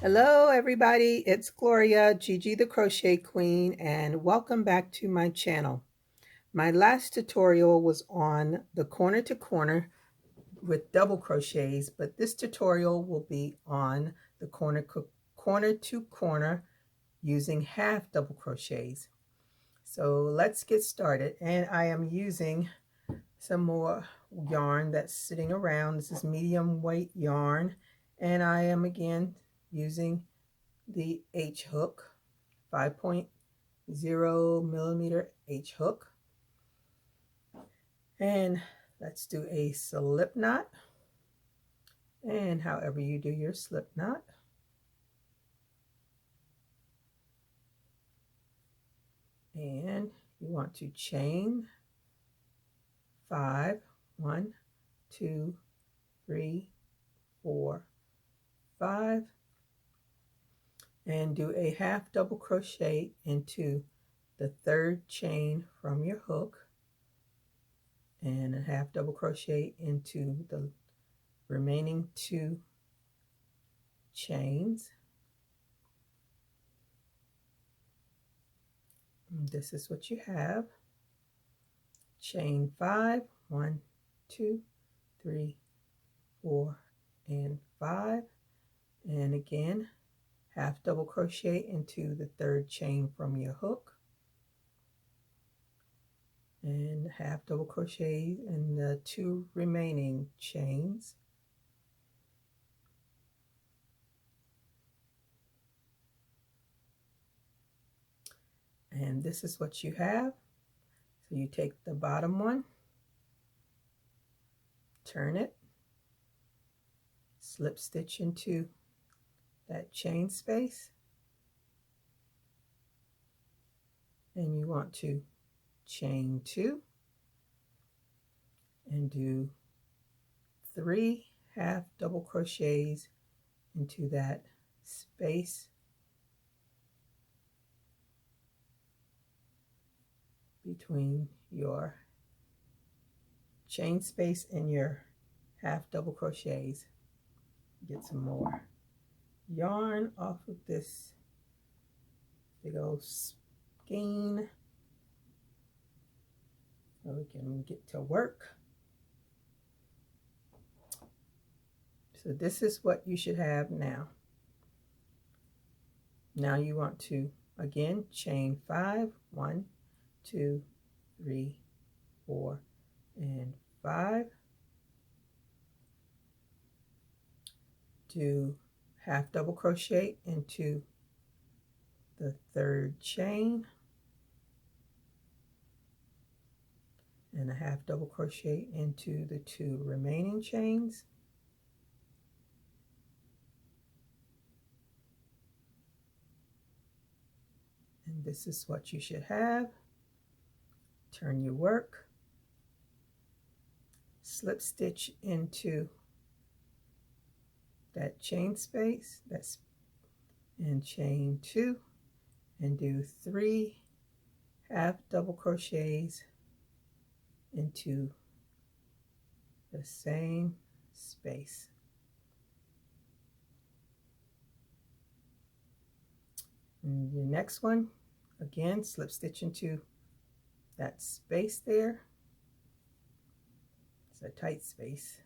Hello everybody, it's Gloria, Gigi the Crochet Queen, and welcome back to my channel. My last tutorial was on the corner to corner with double crochets, but this tutorial will be on the corner to corner using half double crochets. So let's get started, and I am using some more yarn that's sitting around. This is medium weight yarn, and I am again using the H hook, 5.0 millimeter H hook. And let's do a slip knot, and however you do your slip knot. And you want to chain 5, 1, 2, 3, 4, 5, and do a half double crochet into the third chain from your hook, and a half double crochet into the remaining 2 chains. And this is what you have. Chain 5, 1, 2, 3, 4, and 5, and again half double crochet into the third chain from your hook, and half double crochet in the 2 remaining chains. And this is what you have. So you take the bottom one, turn it, slip stitch into that chain space, and you want to chain 2 and do 3 half double crochets into that space between your chain space and your half double crochets. Get some more yarn off of this big old skein so we can get to work. So this is what you should have now. Now you want to again chain 5, 1, 2, 3, 4, and 5. Do half double crochet into the third chain, and a half double crochet into the 2 remaining chains. And this is what you should have. Turn your work, slip stitch into that chain space, and chain 2, and do 3 half double crochets into the same space. And the next one, again, slip stitch into that space there. It's a tight space.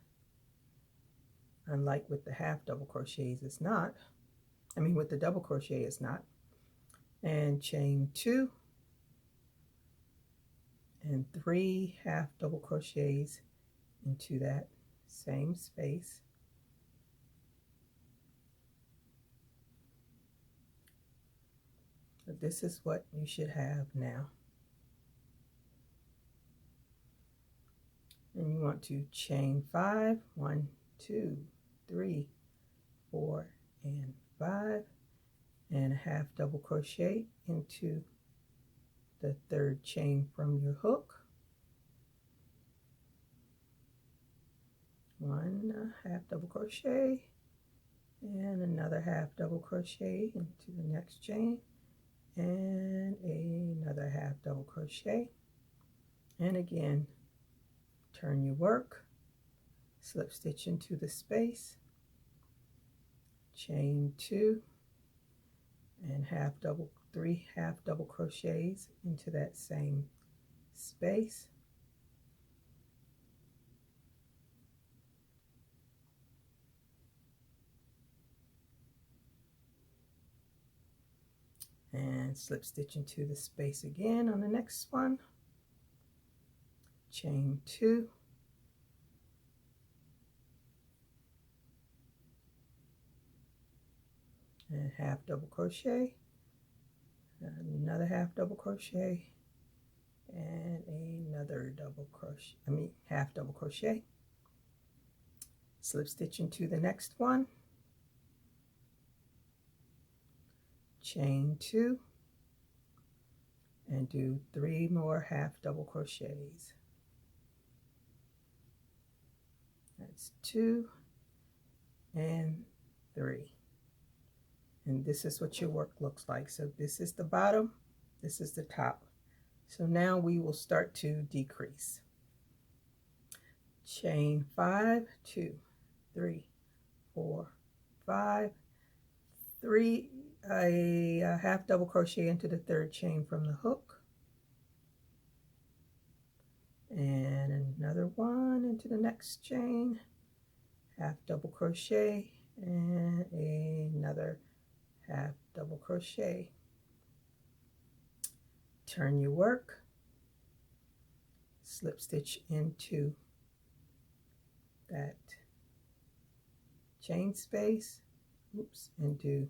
Unlike with the half double crochets, it's not. I mean, with the double crochet, it's not. And chain 2 and 3 half double crochets into that same space. So this is what you should have now. And you want to chain 5, 1, 2, 3, 4, and 5, and a half double crochet into the third chain from your hook. 1 half double crochet, and another half double crochet into the next chain, and another half double crochet, and again turn your work, slip stitch into the space, chain 2, and three half double crochets into that same space. And slip stitch into the space again on the next one. Chain 2, and half double crochet, another half double crochet, and another double crochet, half double crochet. Slip stitch into the next one, chain 2, and do 3 more half double crochets. That's 2 and 3. And this is what your work looks like. So this is the bottom, this is the top. So now we will start to decrease. Chain 5, 2, 3, 4, 5, 3, a half double crochet into the third chain from the hook, and another one into the next chain, half double crochet, and another half double crochet. Turn your work, slip stitch into that chain space, and do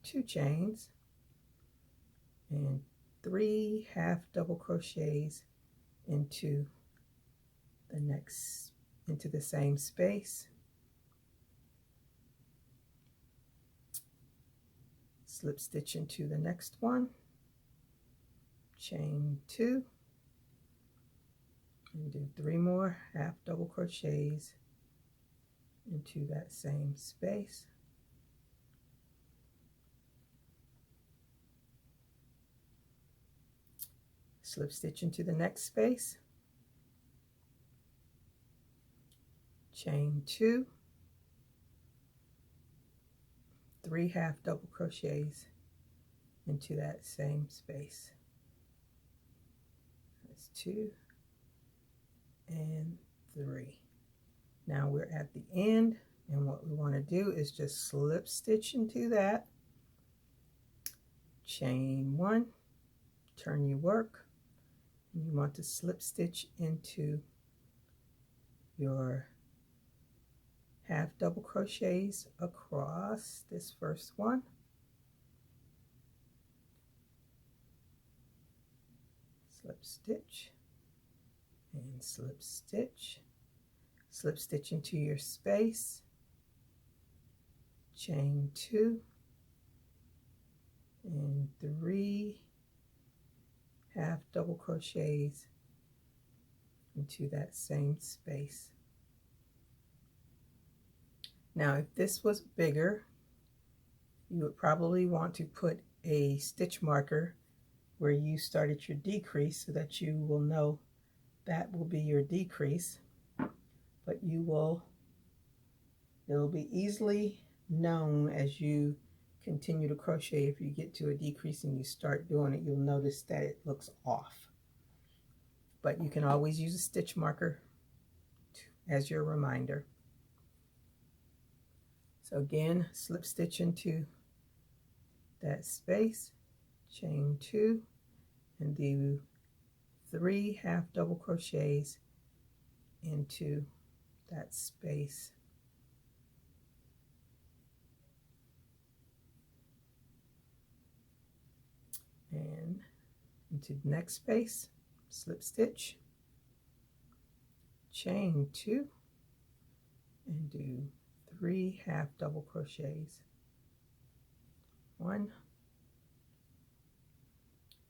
2 chains and 3 half double crochets into the same space. Slip stitch into the next one, chain 2, and do 3 more half double crochets into that same space. Slip stitch into the next space, chain 2, 3 half double crochets into that same space. That's 2 and 3. Now we're at the end, and what we want to do is just slip stitch into that, chain 1, turn your work, and you want to slip stitch into your half double crochets across this first one, slip stitch and slip stitch into your space, chain 2 and 3 half double crochets into that same space. Now if this was bigger, you would probably want to put a stitch marker where you started your decrease so that you will know that will be your decrease, but it'll be easily known as you continue to crochet. If you get to a decrease and you start doing it, you'll notice that it looks off. But you can always use a stitch marker as your reminder. So again, slip stitch into that space, chain 2, and do 3 half double crochets into that space. And into the next space, slip stitch, chain 2, and do 3 half double crochets. 1,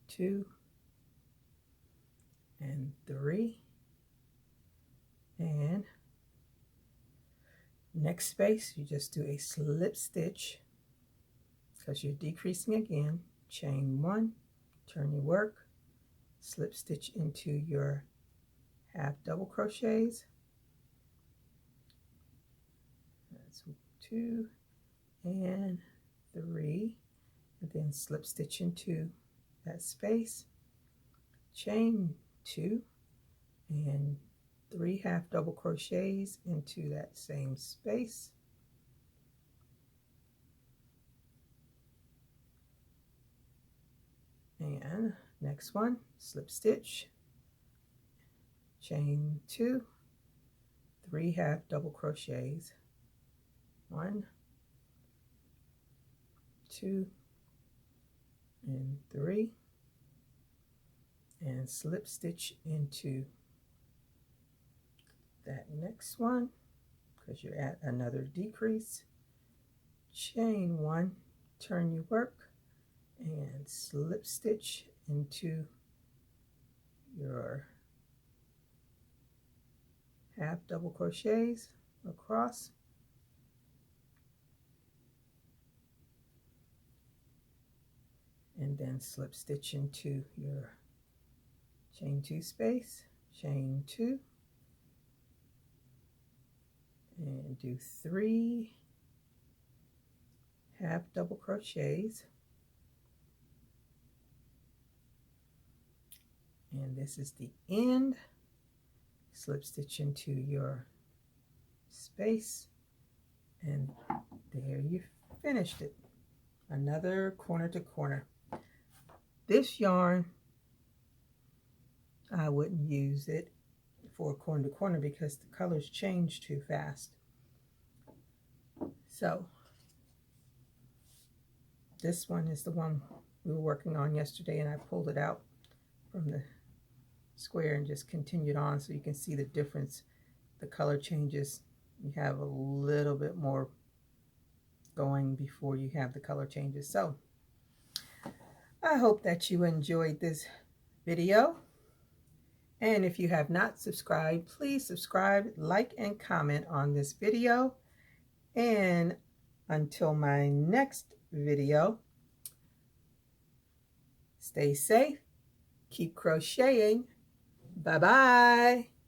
2, and 3. And next space, you just do a slip stitch because you're decreasing again, chain 1, turn your work, slip stitch into your half double crochets. That's 2 and 3, and then slip stitch into that space, chain 2, and 3 half double crochets into that same space, and next one, slip stitch, chain 2, 3 half double crochets, 1, 2, and 3, and slip stitch into that next one because you're at another decrease, chain 1, turn your work, and slip stitch into your half double crochets across, and then slip stitch into your chain 2 space, chain 2, and do 3 half double crochets, and this is the end. Slip stitch into your space, and there you finished it. Another corner to corner. This yarn, I wouldn't use it for corner to corner because the colors change too fast. So this one is the one we were working on yesterday, and I pulled it out from the square and just continued on so you can see the difference. The color changes. You have a little bit more going before you have the color changes. So I hope that you enjoyed this video, and if you have not subscribed, please subscribe, like, and comment on this video. And until my next video, stay safe, keep crocheting. Bye-bye.